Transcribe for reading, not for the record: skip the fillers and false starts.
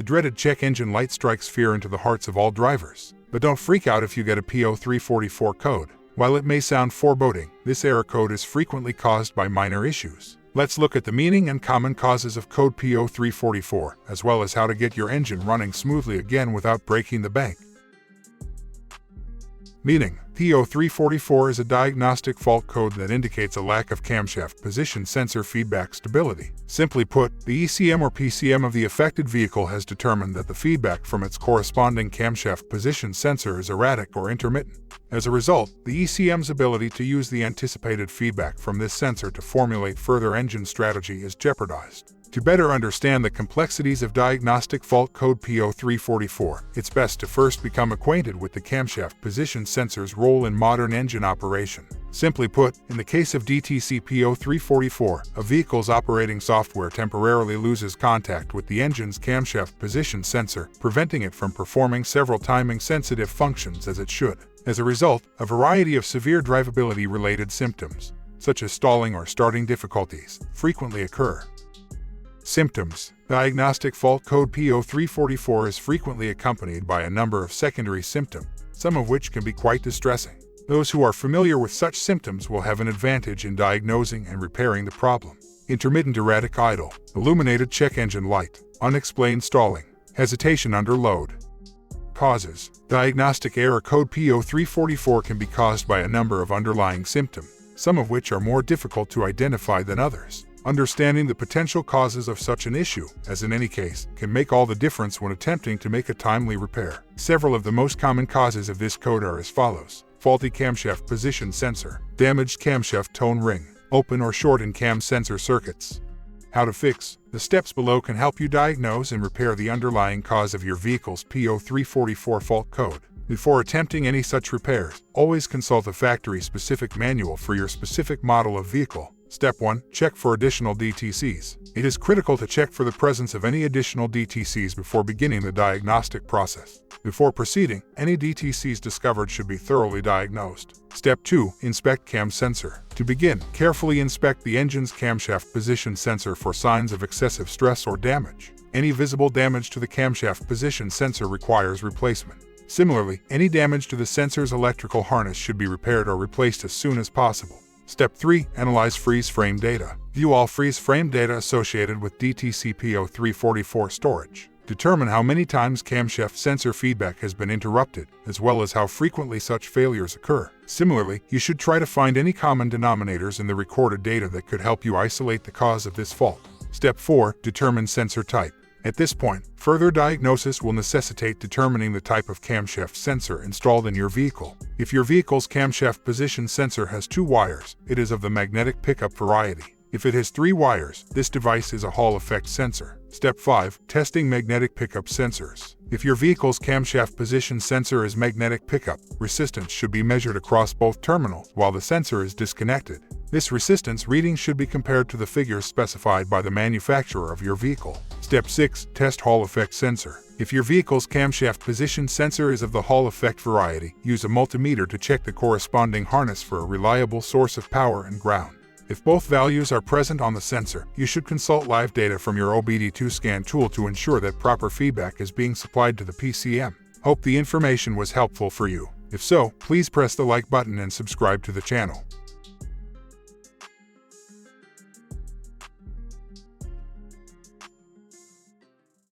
The dreaded check engine light strikes fear into the hearts of all drivers. But don't freak out if you get a P0344 code. While it may sound foreboding, this error code is frequently caused by minor issues. Let's look at the meaning and common causes of code P0344, as well as how to get your engine running smoothly again without breaking the bank. Meaning: P0344 is a diagnostic fault code that indicates a lack of camshaft position sensor feedback stability. Simply put, the ECM or PCM of the affected vehicle has determined that the feedback from its corresponding camshaft position sensor is erratic or intermittent. As a result, the ECM's ability to use the anticipated feedback from this sensor to formulate further engine strategy is jeopardized. To better understand the complexities of diagnostic fault code P0344, it's best to first become acquainted with the camshaft position sensor's role in modern engine operation. Simply put, in the case of DTC P0344, a vehicle's operating software temporarily loses contact with the engine's camshaft position sensor, preventing it from performing several timing-sensitive functions as it should. As a result, a variety of severe drivability-related symptoms, such as stalling or starting difficulties, frequently occur. Symptoms: diagnostic fault code P0344 is frequently accompanied by a number of secondary symptoms, some of which can be quite distressing. Those who are familiar with such symptoms will have an advantage in diagnosing and repairing the problem. Intermittent erratic idle, illuminated check engine light, unexplained stalling, hesitation under load. Causes: diagnostic error code P0344 can be caused by a number of underlying symptoms, some of which are more difficult to identify than others. Understanding the potential causes of such an issue, as in any case, can make all the difference when attempting to make a timely repair. Several of the most common causes of this code are as follows: faulty camshaft position sensor, damaged camshaft tone ring, open or short in cam sensor circuits. How to fix. The steps below can help you diagnose and repair the underlying cause of your vehicle's P0344 fault code. Before attempting any such repairs, always consult a factory-specific manual for your specific model of vehicle. Step 1. Check for additional DTCs. It is critical to check for the presence of any additional DTCs before beginning the diagnostic process. Before proceeding, any DTCs discovered should be thoroughly diagnosed. Step 2. Inspect cam sensor. To begin, carefully inspect the engine's camshaft position sensor for signs of excessive stress or damage. Any visible damage to the camshaft position sensor requires replacement. Similarly, any damage to the sensor's electrical harness should be repaired or replaced as soon as possible. Step 3. Analyze freeze frame data. View all freeze frame data associated with DTC P0344 storage. Determine how many times camshaft sensor feedback has been interrupted, as well as how frequently such failures occur. Similarly, you should try to find any common denominators in the recorded data that could help you isolate the cause of this fault. Step 4. Determine sensor type. At this point, further diagnosis will necessitate determining the type of camshaft sensor installed in your vehicle. If your vehicle's camshaft position sensor has 2 wires, it is of the magnetic pickup variety. If it has 3 wires, this device is a Hall effect sensor. Step 5. Testing magnetic pickup sensors. If your vehicle's camshaft position sensor is magnetic pickup, resistance should be measured across both terminals while the sensor is disconnected. This resistance reading should be compared to the figures specified by the manufacturer of your vehicle. Step 6. Test Hall effect sensor. If your vehicle's camshaft position sensor is of the Hall effect variety, use a multimeter to check the corresponding harness for a reliable source of power and ground. If both values are present on the sensor, you should consult live data from your OBD2 scan tool to ensure that proper feedback is being supplied to the PCM. Hope the information was helpful for you. If so, please press the like button and subscribe to the channel.